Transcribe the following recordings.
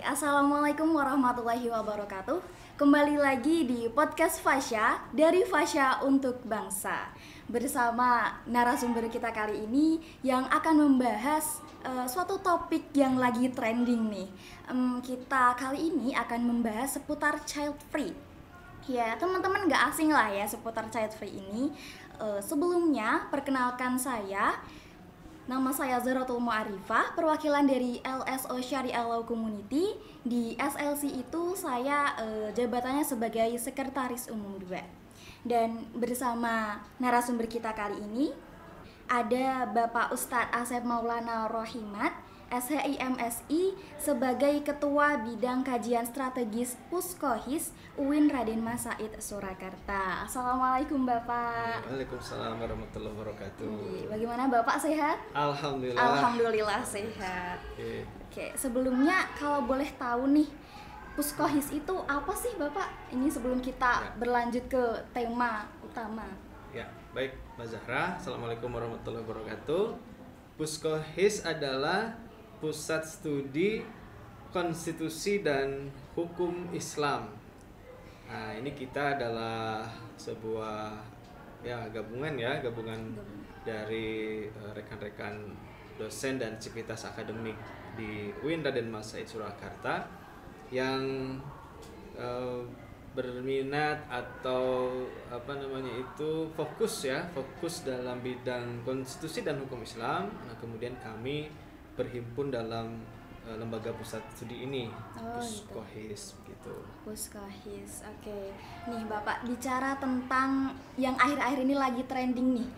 Assalamualaikum warahmatullahi wabarakatuh. Kembali lagi di podcast Fasya, dari Fasya untuk Bangsa. Bersama narasumber kita kali ini yang akan membahas suatu topik yang lagi trending nih. Kita kali ini akan membahas seputar child free. Ya, teman-teman gak asing lah ya seputar child free ini. Sebelumnya, perkenalkan saya. Nama saya Zahratul Mu'arifah, perwakilan dari LSO Syariah Law Community. Di SLC itu saya jabatannya sebagai Sekretaris Umum 2. Dan bersama narasumber kita kali ini ada Bapak Ustadz Asep Maulana Rohimat, SHI MSI, sebagai Ketua Bidang Kajian Strategis Puskohis UIN Raden Mas Said Surakarta. Assalamualaikum Bapak. Waalaikumsalam warahmatullahi wabarakatuh. Bagaimana Bapak, sehat? Alhamdulillah. Alhamdulillah sehat. Oke, sebelumnya kalau boleh tahu nih, Puskohis itu apa sih Bapak? Ini sebelum kita berlanjut ke tema utama. Ya, baik Mbak Zahra. Assalamualaikum warahmatullahi wabarakatuh. Puskohis adalah Pusat Studi Konstitusi dan Hukum Islam. Nah, ini kita adalah sebuah gabungan dari rekan-rekan dosen dan civitas akademik di UIN Raden Mas Said Surakarta yang berminat atau fokus dalam bidang konstitusi dan hukum Islam. Nah, kemudian kami berhimpun dalam lembaga pusat studi ini, Puskohis gitu. Puskohis, oke. Nih Bapak, bicara tentang yang akhir-akhir ini lagi trending nih.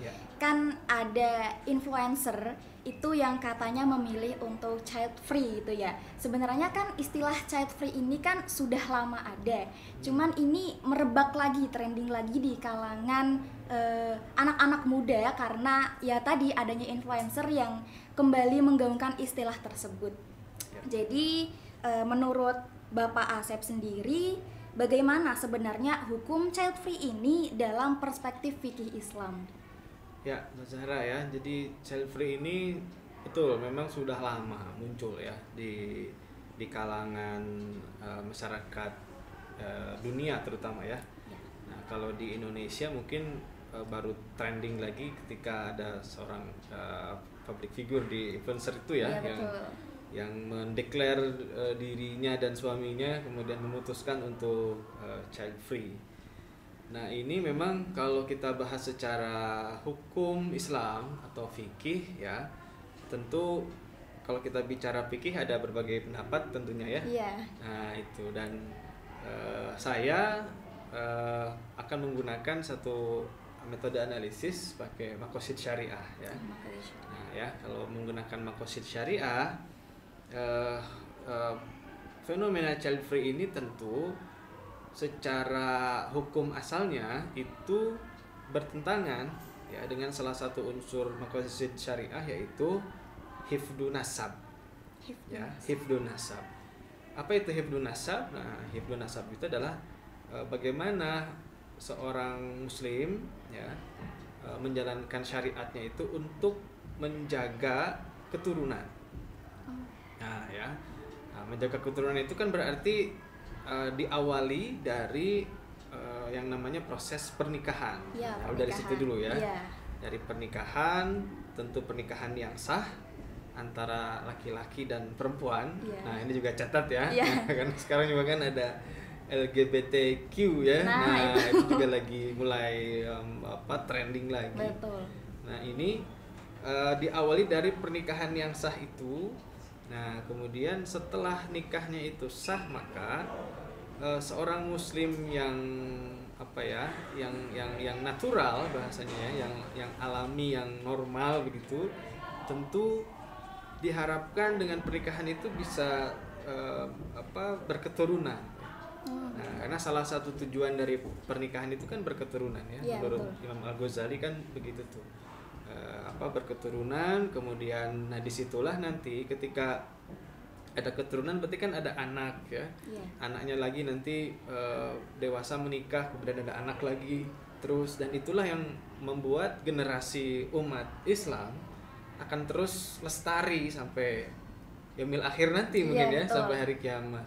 Kan ada influencer itu yang katanya memilih untuk child free gitu ya. Sebenarnya kan istilah child free ini kan sudah lama ada. Cuman ini merebak lagi, trending lagi di kalangan anak-anak muda karena ya tadi adanya influencer yang kembali menggaungkan istilah tersebut. Jadi menurut Bapak Asep sendiri, bagaimana sebenarnya hukum child free ini dalam perspektif fikih Islam? Ya, Mbak Zahra ya. Jadi child free ini betul memang sudah lama muncul ya di kalangan masyarakat dunia terutama ya. Nah, kalau di Indonesia mungkin baru trending lagi ketika ada seorang public figure di influencer itu ya, yang mendeklar dirinya dan suaminya kemudian memutuskan untuk child free. Nah, ini memang kalau kita bahas secara hukum Islam atau fikih ya, tentu kalau kita bicara fikih ada berbagai pendapat tentunya ya. Nah, itu dan saya akan menggunakan satu metode analisis pakai maqasid syariah ya. Nah, ya, kalau menggunakan maqasid syariah, fenomena child free ini tentu secara hukum asalnya itu bertentangan ya dengan salah satu unsur maqasid syariah, yaitu hifdun nasab. Hifdun nasab. Apa itu hifdun nasab? Nah, hifdun nasab itu adalah bagaimana seorang muslim ya menjalankan syariatnya itu untuk menjaga keturunan. Menjaga keturunan itu kan berarti diawali dari yang namanya proses pernikahan. Dari situ dulu ya. Dari pernikahan, tentu pernikahan yang sah antara laki-laki dan perempuan. Nah, ini juga catat ya. Karena sekarang juga kan ada LGBTQ ya. Nah, itu juga lagi mulai trending lagi. Betul. Nah, ini diawali dari pernikahan yang sah itu. Nah, kemudian setelah nikahnya itu sah, maka seorang muslim yang yang natural bahasanya, yang alami, yang normal begitu, tentu diharapkan dengan pernikahan itu bisa berketurunan. Nah, karena salah satu tujuan dari pernikahan itu kan berketurunan ya. Menurut Imam Al-Ghazali kan begitu tuh. Berketurunan, kemudian disitulah nanti ketika ada keturunan berarti kan ada anak ya. Anaknya lagi nanti dewasa menikah, kemudian ada anak lagi terus, dan itulah yang membuat generasi umat Islam akan terus lestari sampai yaumil akhir nanti Iya, mungkin ya, betul. sampai hari kiamat.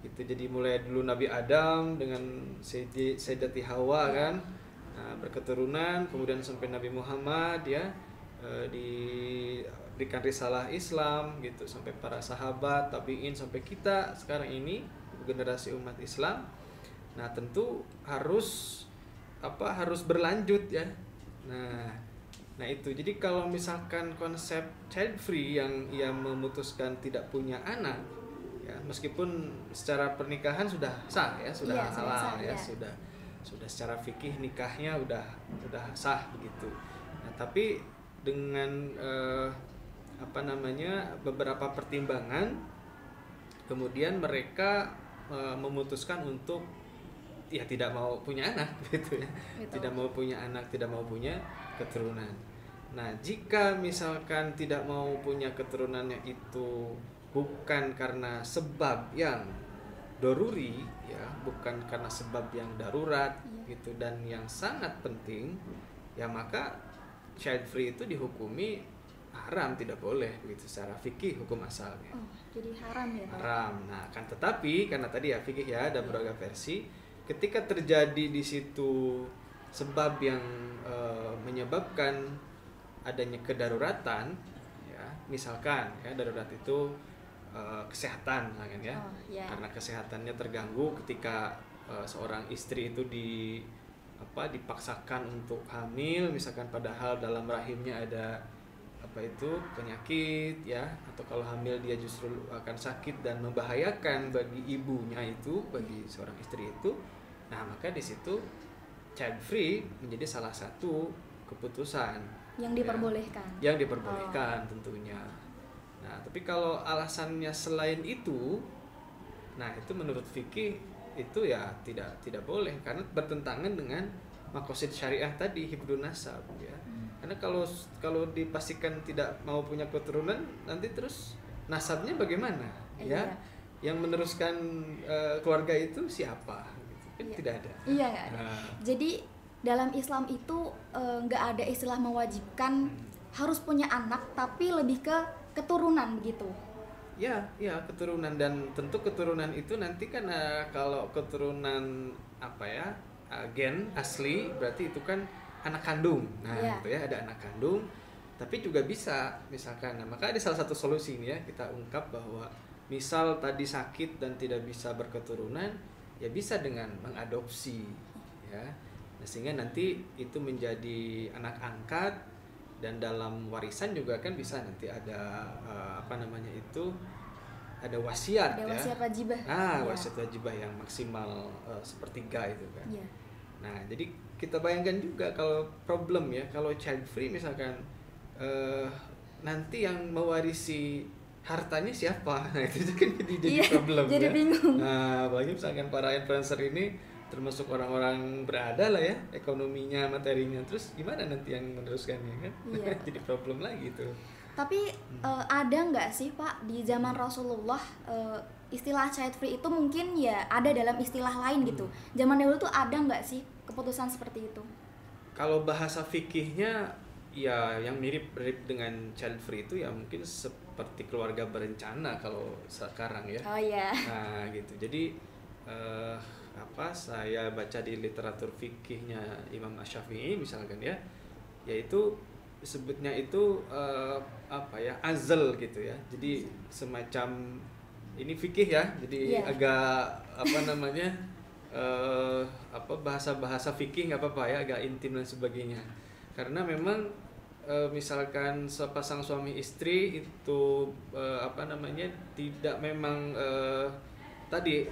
Itu jadi mulai dulu Nabi Adam dengan Sayyidati Hawa Iya. kan, nah, berketurunan, kemudian sampai Nabi Muhammad ya, diberikan risalah Islam gitu, sampai para sahabat, tabiin, sampai kita sekarang ini generasi umat Islam. Nah tentu harus harus berlanjut ya. Nah itu, jadi kalau misalkan konsep child free yang ia memutuskan tidak punya anak ya, meskipun secara pernikahan sudah sah ya, sudah Iya, sudah halal sah, ya, ya. sudah secara fikih nikahnya udah sah begitu. Nah tapi dengan beberapa pertimbangan, kemudian mereka memutuskan untuk ya tidak mau punya anak gitu ya. Betul. Tidak mau punya anak, tidak mau punya keturunan. Nah, jika misalkan tidak mau punya keturunannya itu bukan karena sebab yang doruri ya, bukan karena sebab yang darurat gitu dan yang sangat penting, ya maka child free itu dihukumi haram, tidak boleh begitu secara fikih hukum asalnya. Oh, jadi haram ya, Pak? Haram. Nah, kan tetapi karena tadi ya fikih ya ada beragam versi, ketika terjadi di situ sebab yang menyebabkan adanya kedaruratan ya, misalkan ya darurat itu kesehatan kan ya. Oh, ya. Karena kesehatannya terganggu ketika seorang istri itu dipaksakan untuk hamil, misalkan padahal dalam rahimnya ada penyakit ya, atau kalau hamil dia justru akan sakit dan membahayakan bagi ibunya itu, bagi seorang istri itu. Nah, maka di situ child free menjadi salah satu keputusan Yang diperbolehkan. Ya, yang diperbolehkan tentunya. Nah, tapi kalau alasannya selain itu, nah itu menurut fikih itu ya tidak boleh, karena bertentangan dengan maqasid syariah tadi, hifdzun nasab ya. Karena kalau dipastikan tidak mau punya keturunan, nanti terus nasabnya bagaimana ya? Iya. Yang meneruskan keluarga itu siapa? Kan Iya. tidak ada. Iya, nggak ada. Nah, Jadi dalam Islam itu nggak ada istilah mewajibkan harus punya anak, tapi lebih ke keturunan begitu. ya keturunan, dan tentu keturunan itu nanti kan kalau keturunan gen asli berarti itu kan anak kandung. Nah, Iya. itu ya ada anak kandung, tapi juga bisa misalkan. Nah, maka ada salah satu solusi nih ya, kita ungkap bahwa misal tadi sakit dan tidak bisa berketurunan, ya bisa dengan mengadopsi ya. Nah, sehingga nanti itu menjadi anak angkat, dan dalam warisan juga kan bisa nanti ada ada wasiat Ada ya. wasiat wajibah. Nah, Iya. wasiat wajibah yang maksimal sepertiga itu kan. Iya. Nah, jadi kita bayangkan juga kalau problem ya, kalau child free misalkan nanti yang mewarisi hartanya siapa? Nah, itu kan jadi Iya, problem jadi ya. bingung. Nah, apalagi misalkan para influencer ini termasuk orang-orang berada lah ya, ekonominya, materinya, terus gimana nanti yang meneruskannya kan? Iya. Jadi problem lagi tuh. Tapi ada nggak sih, Pak, di zaman Rasulullah istilah child free itu mungkin ya ada dalam istilah lain gitu. Zaman dahulu tuh ada nggak sih keputusan seperti itu? Kalau bahasa fikihnya ya yang mirip dengan child free itu ya mungkin seperti keluarga berencana kalau sekarang ya. Oh iya. Nah, gitu. Jadi saya baca di literatur fikihnya Imam Asy-Syafi'i misalkan ya, yaitu sebutnya itu azal gitu ya. Jadi semacam ini fikih ya. Jadi Iya. agak bahasa-bahasa fikih nggak apa-apa ya, agak intim dan sebagainya. Karena memang misalkan sepasang suami istri itu tidak memang tadi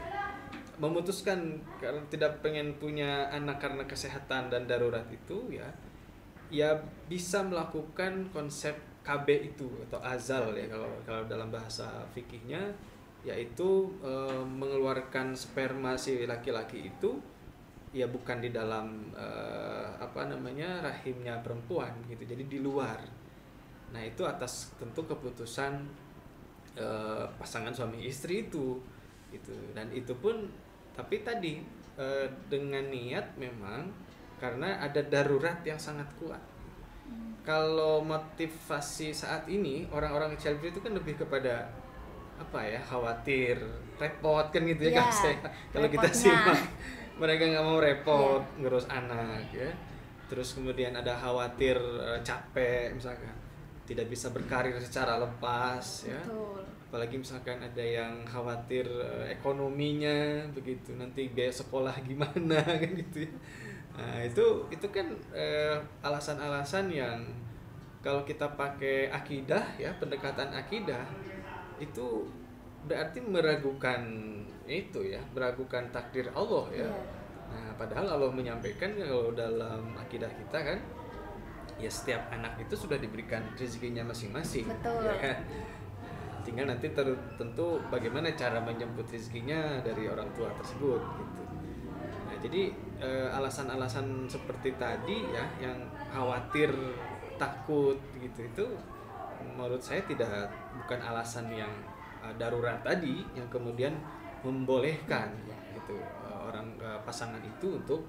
memutuskan karena tidak pengen punya anak karena kesehatan dan darurat itu ya bisa melakukan konsep KB itu atau azal ya kalau dalam bahasa fikihnya, yaitu mengeluarkan sperma si laki-laki itu ya bukan di dalam rahimnya perempuan gitu, jadi di luar. Nah, itu atas tentu keputusan pasangan suami istri itu gitu. Dan itu pun tapi tadi dengan niat memang karena ada darurat yang sangat kuat. Kalau motivasi saat ini orang-orang child free itu kan lebih kepada apa ya, khawatir repot kan gitu ya, Iya, kalau kita repotnya. simak mereka nggak mau repot ngurus anak ya. Terus kemudian ada khawatir capek misalkan, tidak bisa berkarir secara lepas ya. Betul. Apalagi misalkan ada yang khawatir ekonominya begitu, nanti biaya sekolah gimana kan gitu ya. Nah itu kan alasan-alasan yang kalau kita pakai akidah ya, pendekatan akidah itu berarti meragukan itu ya, meragukan takdir Allah ya. Iya. Nah padahal Allah menyampaikan kalau dalam akidah kita kan, ya setiap anak itu sudah diberikan rezekinya masing-masing. Betul. Ya kan? Tinggal nanti tentu bagaimana cara menjemput rezekinya dari orang tua tersebut gitu. Nah jadi alasan-alasan seperti tadi ya, yang khawatir, takut gitu, itu menurut saya bukan alasan yang darurat tadi yang kemudian membolehkan gitu pasangan itu untuk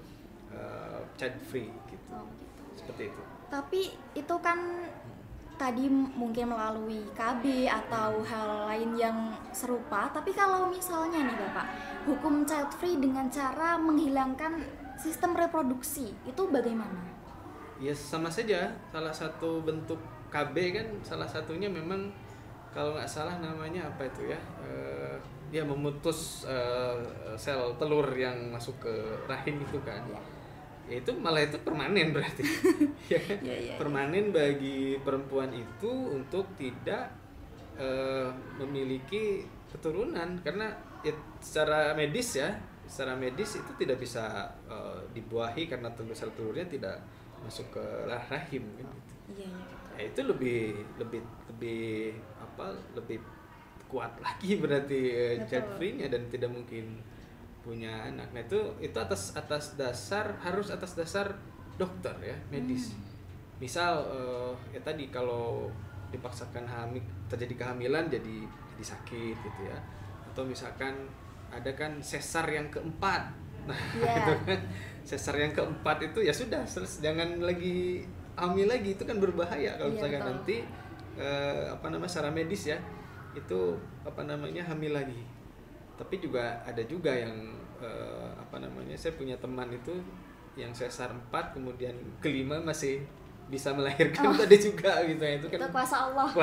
child free gitu. Oh, gitu. Seperti itu. Tapi itu kan tadi mungkin melalui KB atau hal lain yang serupa. Tapi kalau misalnya nih Bapak, hukum child free dengan cara menghilangkan sistem reproduksi, itu bagaimana? Ya sama saja, salah satu bentuk KB kan, salah satunya memang kalau nggak salah namanya apa itu ya, dia memutus sel telur yang masuk ke rahim itu kan. Ya itu malah itu permanen berarti. Ya kan? Permanen bagi perempuan itu untuk tidak memiliki keturunan, karena ya, secara medis itu tidak bisa dibuahi karena sel telurnya tidak masuk ke rahim kan gitu. Iya. Ya, itu lebih kuat lagi berarti child free-nya dan tidak mungkin punya anak. Nah itu atas dasar dokter ya, medis. Misal ya tadi kalau dipaksakan terjadi kehamilan jadi sakit gitu ya, atau misalkan ada kan sesar yang keempat. Nah itu kan sesar yang keempat itu ya sudah, jangan lagi hamil lagi, itu kan berbahaya kalau misalkan nanti secara medis ya itu hamil lagi. Tapi ada juga yang saya punya teman itu yang sesar 4 kemudian kelima masih bisa melahirkan, itu ada juga gitu ya. Itu kan kuasa Allah.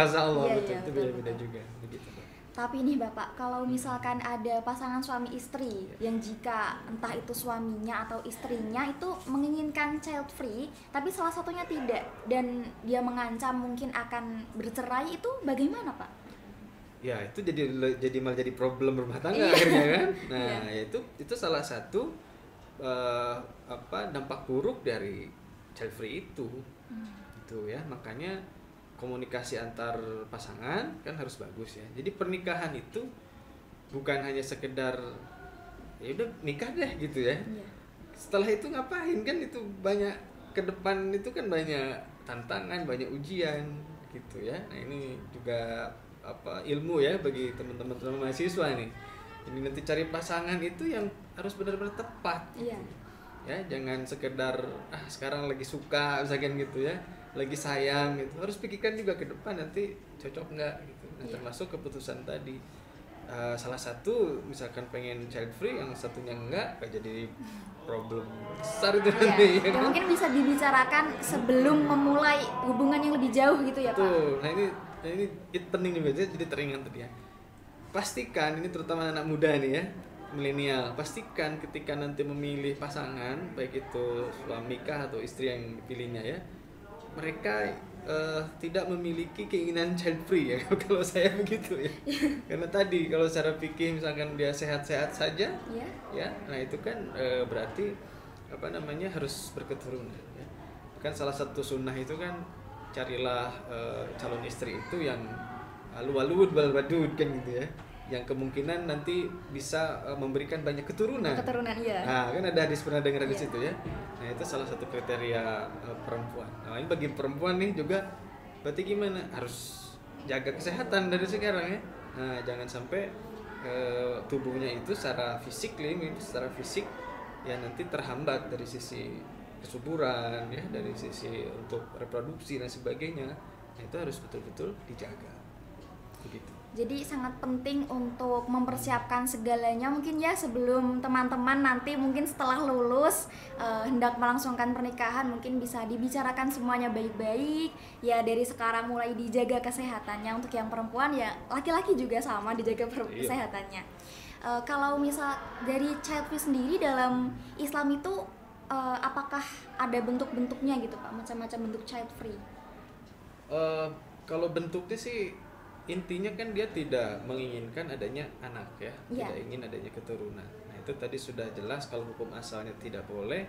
Betul, itu beda-beda juga begitu. Tapi nih Bapak, kalau misalkan ada pasangan suami istri yang jika entah itu suaminya atau istrinya itu menginginkan child free, tapi salah satunya tidak dan dia mengancam mungkin akan bercerai, itu bagaimana Pak? Ya itu malah jadi problem rumah tangga akhirnya kan. Nah itu salah satu dampak buruk dari child free itu. Itu ya, makanya komunikasi antar pasangan kan harus bagus ya. Jadi pernikahan itu bukan hanya sekedar ya udah nikah deh gitu ya. Setelah itu ngapain kan, itu banyak ke depan, itu kan banyak tantangan, banyak ujian gitu ya. Nah ini juga ilmu ya bagi teman-teman mahasiswa nih. Jadi nanti cari pasangan itu yang harus benar-benar tepat. Gitu. Ya, jangan sekedar sekarang lagi suka misalkan gitu ya, lagi sayang gitu. Harus pikirkan juga ke depan nanti cocok enggak gitu. Nah, termasuk keputusan tadi. Salah satu misalkan pengen child free, yang satunya enggak jadi problem besar itu nanti. Ya kan? Mungkin bisa dibicarakan sebelum memulai hubungan yang lebih jauh gitu ya Pak. Tuh, nah ini penting juga, jadi teringat tadi ya. Pastikan, ini terutama anak muda nih ya, milenial, pastikan ketika nanti memilih pasangan, baik itu suami kah atau istri yang dipilihnya ya, mereka tidak memiliki keinginan child free ya. Kalau saya begitu ya. Karena tadi kalau secara fikih misalkan dia sehat-sehat saja, ya, nah itu kan berarti harus berketurunan ya. Kan salah satu sunnah itu kan carilah calon istri itu yang walud wal wadud kan gitu ya, yang kemungkinan nanti bisa memberikan banyak keturunan. Nah kan ada hadis, pernah dengar hadis itu ya. Nah itu salah satu kriteria perempuan. Nah ini bagi perempuan nih juga berarti gimana, harus jaga kesehatan dari sekarang ya. Nah jangan sampai tubuhnya itu secara fisik ya nanti terhambat dari sisi kesuburan ya, dari sisi untuk reproduksi dan sebagainya. Nah itu harus betul-betul dijaga. begitu. Jadi sangat penting untuk mempersiapkan segalanya mungkin ya sebelum teman-teman nanti mungkin setelah lulus hendak melangsungkan pernikahan, mungkin bisa dibicarakan semuanya baik-baik ya, dari sekarang mulai dijaga kesehatannya. Untuk yang perempuan ya laki-laki juga sama dijaga kesehatannya. Kalau misal dari child free sendiri dalam Islam itu apakah ada bentuk-bentuknya gitu Pak, macam-macam bentuk child free? Kalau bentuknya sih intinya kan dia tidak menginginkan adanya anak ya, tidak ingin adanya keturunan. Nah itu tadi sudah jelas kalau hukum asalnya tidak boleh,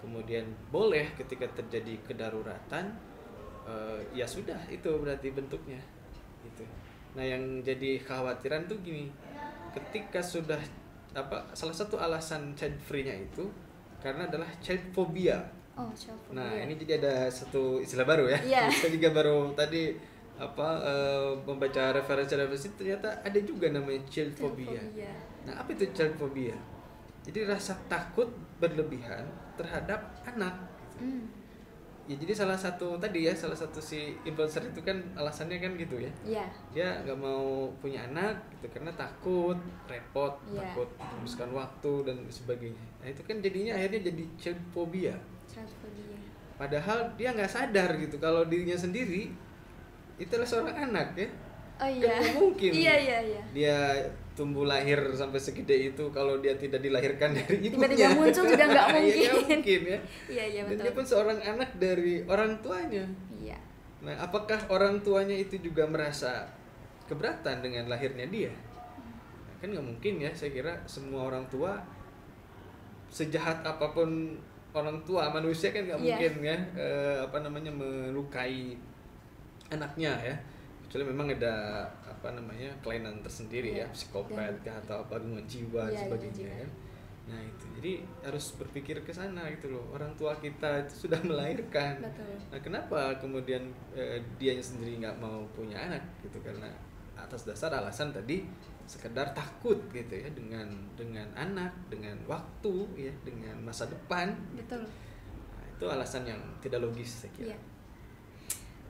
kemudian boleh ketika terjadi kedaruratan, ya sudah itu berarti bentuknya gitu. Nah yang jadi kekhawatiran tuh gini, ketika sudah salah satu alasan child free-nya itu karena adalah child phobia. Child phobia. Nah ini jadi ada satu istilah baru ya. Saya juga baru tadi membaca referensi ternyata ada juga namanya child phobia. Nah apa itu child phobia? Jadi rasa takut berlebihan terhadap anak. Ya jadi salah satu si influencer itu kan alasannya kan gitu ya. Dia nggak mau punya anak gitu karena takut repot, takut menghabiskan waktu dan sebagainya. Nah itu kan jadinya akhirnya jadi child phobia. Padahal dia nggak sadar gitu kalau dirinya sendiri itu adalah seorang anak ya. Kan mungkin dia tumbuh lahir sampai segede itu kalau dia tidak dilahirkan dari ibunya. Tiba-tiba muncul juga nggak mungkin. Ya, gak mungkin ya. Iya Dan dia pun seorang anak dari orang tuanya. Nah apakah orang tuanya itu juga merasa keberatan dengan lahirnya dia? Nah, kan nggak mungkin ya. Saya kira semua orang tua, sejahat apapun orang tua manusia kan nggak mungkin ya melukai anaknya ya, kecuali memang ada kelainan tersendiri ya, psikopat atau gangguan jiwa dan sebagainya kan. Nah itu jadi harus berpikir ke sana gitu loh, orang tua kita itu sudah melahirkan. Nah kenapa kemudian dianya sendiri nggak mau punya anak gitu, karena atas dasar alasan tadi sekedar takut gitu ya dengan anak, dengan waktu ya, dengan masa depan. Nah, itu alasan yang tidak logis saya kira.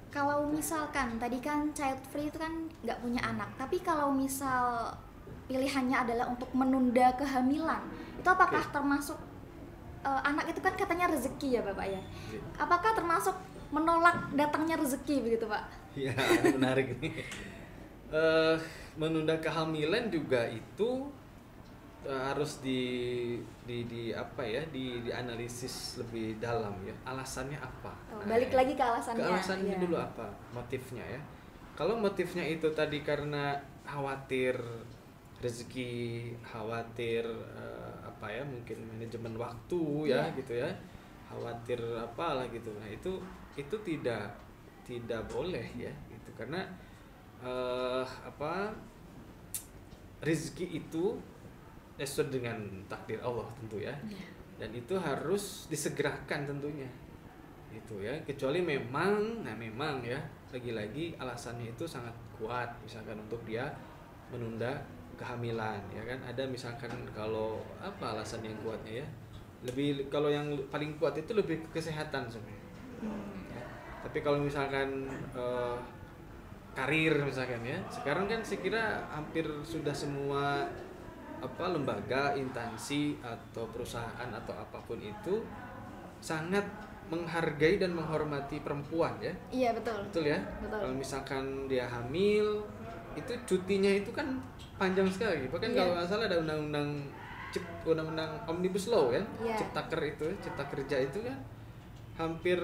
Kalau misalkan tadi kan child free itu kan nggak punya anak, tapi kalau misal pilihannya adalah untuk menunda kehamilan, itu apakah termasuk anak itu kan katanya rezeki ya Bapak ya? Apakah termasuk menolak datangnya rezeki begitu Pak? Iya, menarik ini. Menunda kehamilan juga itu harus dianalisis lebih dalam ya, alasannya apa. Balik lagi ke alasannya. Ke alasannya dulu apa, motifnya ya. Kalau motifnya itu tadi karena khawatir rezeki, khawatir mungkin manajemen waktu ya gitu ya, khawatir apalah gitu. Nah itu tidak boleh ya gitu, karena rezeki itu sesuai dengan takdir Allah tentu ya, dan itu harus disegerakan tentunya itu ya, kecuali memang ya lagi-lagi alasannya itu sangat kuat, misalkan untuk dia menunda kehamilan ya kan. Ada misalkan kalau alasan yang kuatnya ya, lebih kalau yang paling kuat itu lebih ke kesehatan sebenarnya ya. Tapi kalau misalkan karir misalkan ya, sekarang kan saya kira hampir sudah semua lembaga, instansi atau perusahaan atau apapun itu sangat menghargai dan menghormati perempuan ya. Iya betul ya. Kalau misalkan dia hamil, itu cutinya itu kan panjang sekali. Bahkan kalau nggak salah ada undang-undang omnibus law kan, cipta kerja itu kan hampir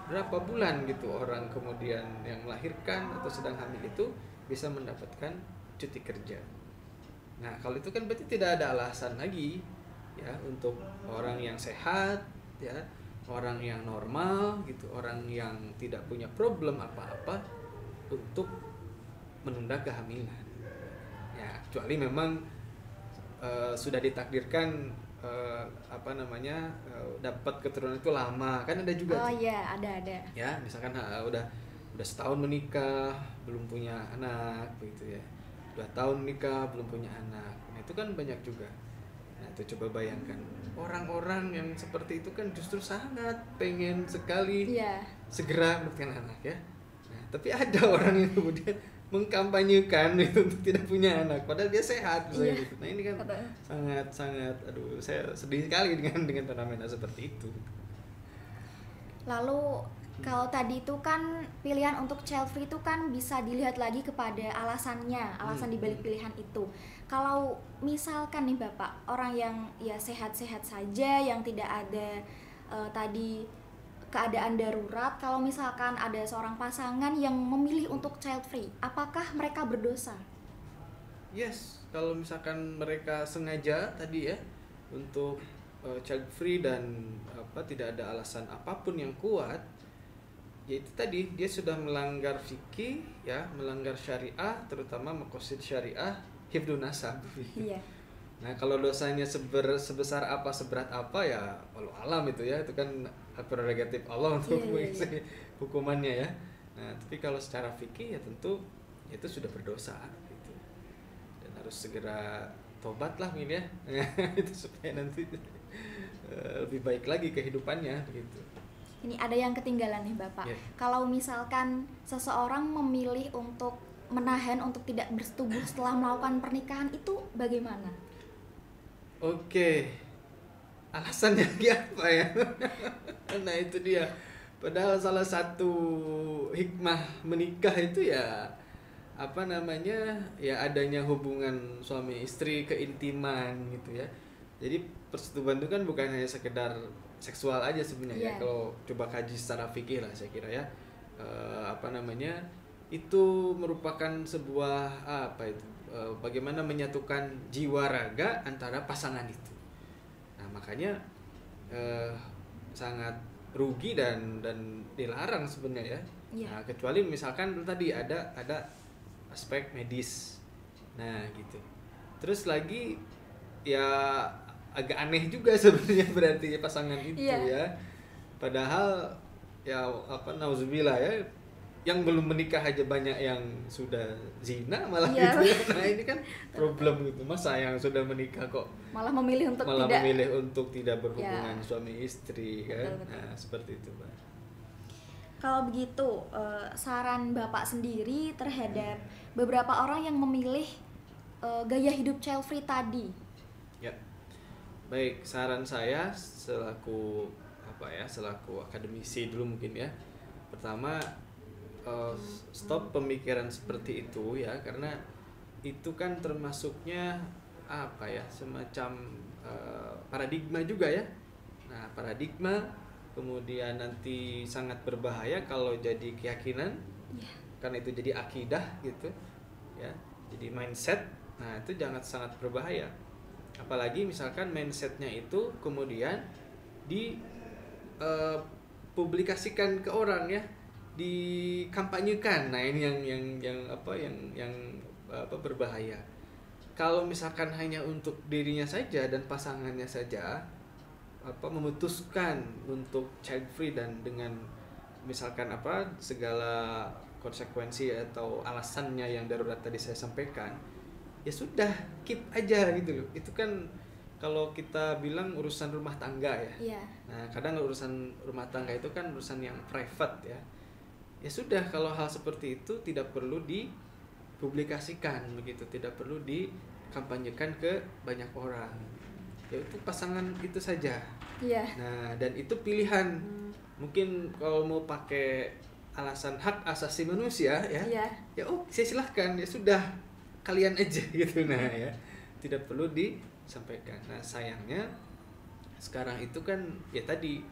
berapa bulan gitu orang kemudian yang melahirkan atau sedang hamil itu bisa mendapatkan cuti kerja. Nah kalau itu kan berarti tidak ada alasan lagi ya untuk orang yang sehat ya, orang yang normal gitu, orang yang tidak punya problem apa-apa untuk menunda kehamilan ya, kecuali memang sudah ditakdirkan dapat keturunan itu lama, kan ada juga ada ya, misalkan udah setahun menikah belum punya anak begitu ya, 2 tahun nikah belum punya anak. Nah itu kan banyak juga. Nah itu coba bayangkan, orang-orang yang seperti itu kan justru sangat pengen sekali segera mendapatkan anak ya. Nah tapi ada orang yang kemudian mengkampanyekan itu untuk tidak punya anak padahal dia sehat misalnya Iya. gitu. Nah ini kan Katanya. sangat aduh saya sedih sekali dengan fenomena seperti itu. Lalu kalau tadi itu kan pilihan untuk child free itu kan bisa dilihat lagi kepada alasannya, alasan dibalik pilihan itu. Kalau misalkan nih Bapak, orang yang ya sehat-sehat saja, yang tidak ada tadi keadaan darurat, kalau misalkan ada seorang pasangan yang memilih untuk child free, apakah mereka berdosa? Yes, kalau misalkan mereka sengaja tadi ya untuk child free dan tidak ada alasan apapun yang kuat, yaitu tadi dia sudah melanggar fikih ya, melanggar syariah, terutama maqasid syariah hifdzun nasab. Iya. Nah, kalau dosanya sebesar apa, seberat apa ya walau alam itu ya, itu kan hak prerogatif Allah untuk mengisi hukumannya ya. Nah, tapi kalau secara fikih ya tentu itu sudah berdosa gitu. Dan harus segera tobat lah mungkin ya. Itu supaya nanti lebih baik lagi kehidupannya begitu. Ini ada yang ketinggalan nih Bapak. Yeah. Kalau misalkan seseorang memilih untuk menahan untuk tidak bersetubuh setelah melakukan pernikahan, itu bagaimana? Oke, alasannya apa ya? Nah itu dia. Padahal salah satu hikmah menikah itu ya ya adanya hubungan suami istri, keintiman gitu ya. Jadi persetubuhan itu kan bukan hanya sekedar seksual aja sebenarnya. Yeah. Kalau coba kaji secara fikih lah saya kira ya. Itu merupakan sebuah bagaimana menyatukan jiwa raga antara pasangan itu. Nah makanya sangat rugi dan dilarang sebenarnya ya. Yeah. Nah, kecuali misalkan tadi ada aspek medis. Nah gitu. Terus lagi ya agak aneh juga sebenarnya berarti pasangan itu ya. Padahal ya nauzubillah ya, yang belum menikah aja banyak yang sudah zina malah gitu. Nah ini kan problem gitu. Masa yang sudah menikah kok malah memilih untuk tidak berhubungan suami istri kan. Betul. Nah seperti itu Pak. Kalau begitu saran Bapak sendiri terhadap beberapa orang yang memilih gaya hidup child free tadi? Ya. Baik, saran saya selaku akademisi dulu mungkin ya. Pertama, stop pemikiran seperti itu ya, karena itu kan termasuknya semacam paradigma juga ya. Nah, paradigma kemudian nanti sangat berbahaya kalau jadi keyakinan, karena itu jadi akidah gitu ya, jadi mindset. Nah, itu sangat berbahaya. Apalagi misalkan mindsetnya itu kemudian dipublikasikan ke orang ya, dikampanyekan. Nah ini yang berbahaya. Kalau misalkan hanya untuk dirinya saja dan pasangannya saja memutuskan untuk child free dan dengan misalkan segala konsekuensi atau alasannya yang darurat tadi saya sampaikan, ya sudah keep aja gitu loh. Itu kan kalau kita bilang urusan rumah tangga ya. Nah kadang urusan rumah tangga itu kan urusan yang private ya. Ya sudah, kalau hal seperti itu tidak perlu dipublikasikan begitu, tidak perlu dikampanyekan ke banyak orang. Ya itu pasangan itu saja. Nah dan itu pilihan. Mungkin kalau mau pakai alasan hak asasi manusia ya, saya silahkan, ya sudah kalian aja gitu. Nah ya tidak perlu disampaikan. Nah sayangnya sekarang itu kan ya tadi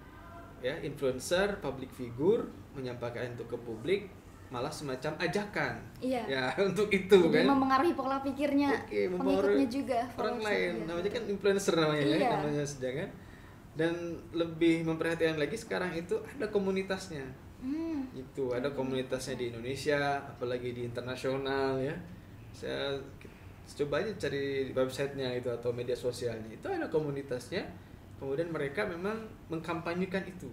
ya, influencer, public figure menyampaikan itu ke publik malah semacam ajakan ya untuk itu. Jadi kan memengaruhi pola pikirnya pengikutnya juga, orang lain. Namanya kan influencer namanya ya, namanya saja kan. Dan lebih memperhatikan lagi sekarang itu ada komunitasnya. Itu ada komunitasnya di Indonesia, apalagi di internasional ya. Saya coba aja cari websitenya itu atau media sosialnya, itu ada komunitasnya. Kemudian mereka memang mengkampanyekan itu.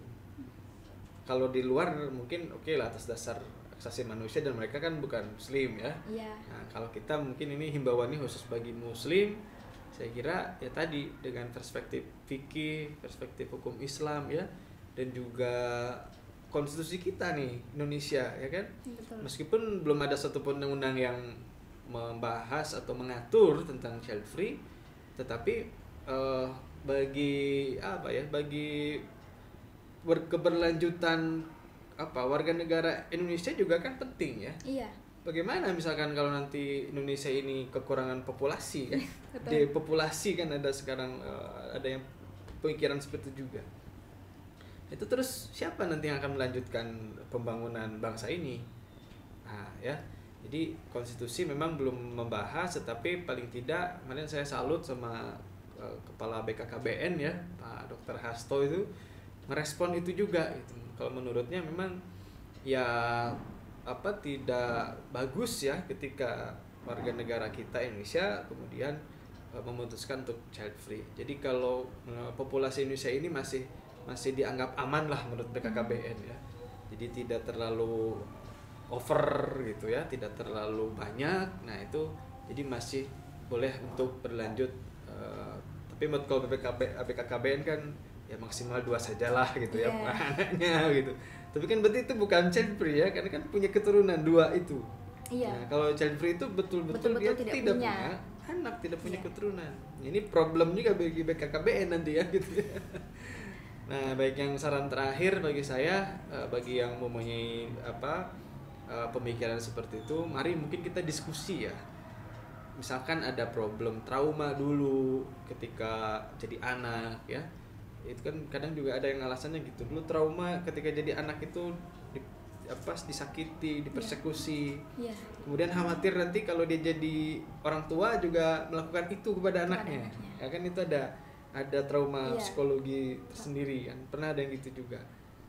Kalau di luar mungkin oke lah atas dasar asasi manusia dan mereka kan bukan muslim ya. Nah kalau kita mungkin ini himbauannya khusus bagi muslim. Saya kira ya tadi dengan perspektif fikih, perspektif hukum Islam ya, dan juga konstitusi kita nih Indonesia ya kan. Betul. Meskipun belum ada satupun undang-undang yang membahas atau mengatur tentang child free, tetapi bagi apa ya, bagi keberlanjutan warga negara Indonesia juga kan penting ya. Iya. Bagaimana misalkan kalau nanti Indonesia ini kekurangan populasi kan, Betul. depopulasi kan ada sekarang, ada yang pemikiran seperti itu juga. Itu terus siapa nanti yang akan melanjutkan pembangunan bangsa ini? Nah ya, jadi konstitusi memang belum membahas, tetapi paling tidak kemarin saya salut sama kepala BKKBN ya, Pak Dr. Hasto itu merespon itu juga. Itu kalau menurutnya memang ya tidak bagus ya ketika warga negara kita Indonesia kemudian memutuskan untuk child free. Jadi kalau populasi Indonesia ini masih dianggap aman lah menurut BKKBN ya. Jadi tidak terlalu over gitu ya, tidak terlalu banyak. Nah itu jadi masih boleh untuk berlanjut. Tapi menurut kalau BKKBN kan ya maksimal 2 sajalah gitu ya anaknya gitu. Tapi kan berarti itu bukan child free ya, karena kan punya keturunan 2 itu. Iya. Nah, kalau child free itu betul-betul dia tidak punya anak, tidak punya keturunan. Ini problem juga bagi BKKBN nanti ya gitu ya. Nah, baik, yang saran terakhir bagi saya, bagi yang mempunyai pemikiran seperti itu, mari mungkin kita diskusi ya. Misalkan ada problem trauma dulu ketika jadi anak ya. Itu kan kadang juga ada yang alasannya gitu, dulu trauma ketika jadi anak itu disakiti, dipersekusi, kemudian khawatir nanti kalau dia jadi orang tua juga melakukan itu kepada anaknya. Ya kan itu ada trauma psikologi tersendiri kan, pernah ada yang gitu juga.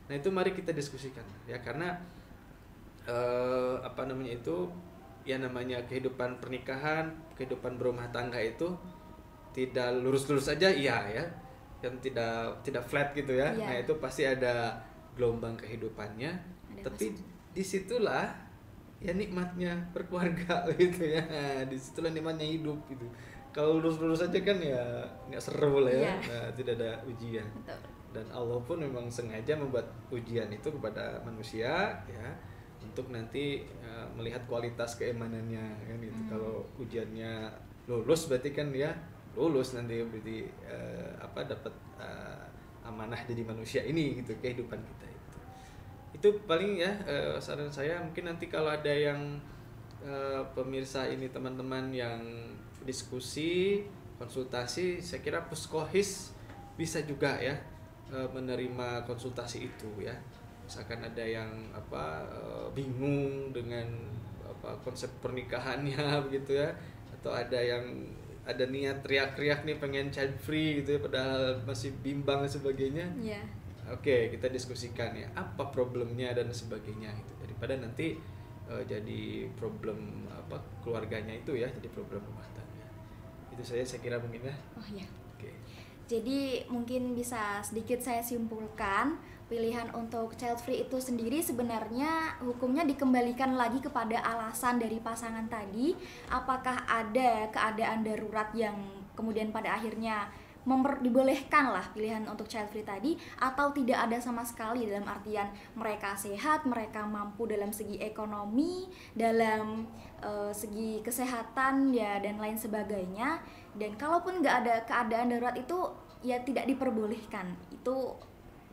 Nah itu mari kita diskusikan ya, karena itu ya namanya kehidupan pernikahan, kehidupan berumah tangga itu tidak lurus-lurus aja ya. Kan tidak flat gitu ya. Nah itu pasti ada gelombang kehidupannya. Tapi disitulah ya nikmatnya berkeluarga gitu ya. Disitulah nikmatnya hidup gitu. Kalau lurus-lurus aja kan ya nggak seru lah ya. Nah, tidak ada ujian. Betul. Dan Allah pun memang sengaja membuat ujian itu kepada manusia ya, untuk nanti melihat kualitas keimanannya kan gitu. Kalau ujiannya lulus berarti kan dia lulus nanti, berarti dapat amanah jadi manusia ini gitu, kehidupan kita itu paling ya. Saran saya mungkin nanti kalau ada yang pemirsa ini teman-teman yang diskusi, konsultasi, saya kira Puskohis bisa juga ya menerima konsultasi itu ya. Misalkan ada yang bingung dengan konsep pernikahannya begitu ya, atau ada niat teriak-teriak nih pengen child free gitu ya, padahal masih bimbang dan sebagainya. Oke, kita diskusikan ya apa problemnya dan sebagainya itu, daripada nanti jadi problem keluarganya itu ya, jadi problem rumah tangga. Itu saya kira mungkin ya. Oke. Jadi mungkin bisa sedikit saya simpulkan, pilihan untuk child free itu sendiri sebenarnya hukumnya dikembalikan lagi kepada alasan dari pasangan tadi. Apakah ada keadaan darurat yang kemudian pada akhirnya dibolehkan lah pilihan untuk child free tadi, atau tidak ada sama sekali, dalam artian mereka sehat, mereka mampu dalam segi ekonomi, dalam segi kesehatan ya, dan lain sebagainya. Dan kalaupun nggak ada keadaan darurat itu ya tidak diperbolehkan. Itu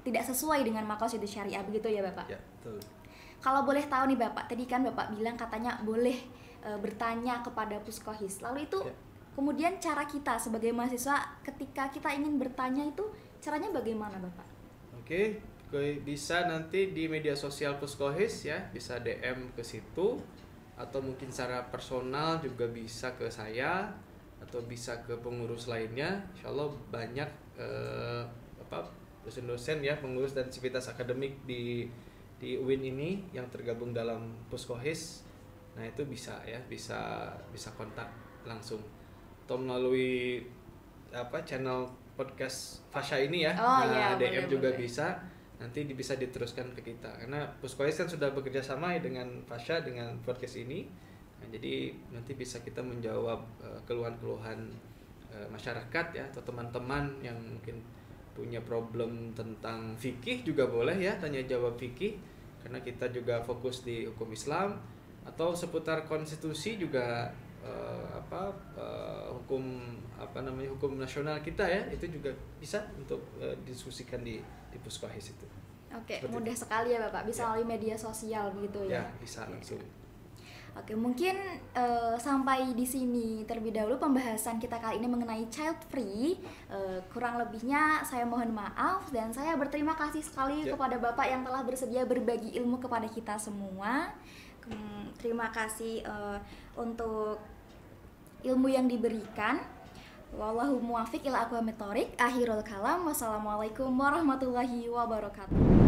tidak sesuai dengan maqasid syariah, begitu ya Bapak? Ya, betul. Kalau boleh tahu nih Bapak, tadi kan Bapak bilang katanya boleh bertanya kepada Puskohis. Lalu itu kemudian cara kita sebagai mahasiswa ketika kita ingin bertanya itu caranya bagaimana Bapak? Oke, bisa nanti di media sosial Puskohis ya, bisa DM ke situ, atau mungkin secara personal juga bisa ke saya atau bisa ke pengurus lainnya. Insyaallah banyak dosen-dosen ya, pengurus dan sivitas akademik di UIN ini yang tergabung dalam Puskohis. Nah itu bisa kontak langsung atau melalui channel podcast Fasya ini ya. DM juga bisa, nanti bisa diteruskan ke kita, karena Puskohis kan sudah bekerja sama dengan Fasya dengan podcast ini. Nah, jadi nanti bisa kita menjawab keluhan-keluhan masyarakat ya, atau teman-teman yang mungkin punya problem tentang fikih juga boleh ya, tanya jawab fikih, karena kita juga fokus di hukum Islam, atau seputar konstitusi juga hukum nasional kita ya, itu juga bisa untuk diskusikan di Puskahis itu. Oke, Seperti mudah itu. sekali ya Bapak, bisa melalui media sosial begitu ya. Ya, bisa langsung. Oke, mungkin sampai di sini terlebih dahulu pembahasan kita kali ini mengenai child free. Kurang lebihnya saya mohon maaf dan saya berterima kasih sekali kepada Bapak yang telah bersedia berbagi ilmu kepada kita semua. Terima kasih untuk ilmu yang diberikan. Wallahu muwaffiq ila aqwamit thoriq. Akhirul kalam. Wassalamualaikum warahmatullahi wabarakatuh.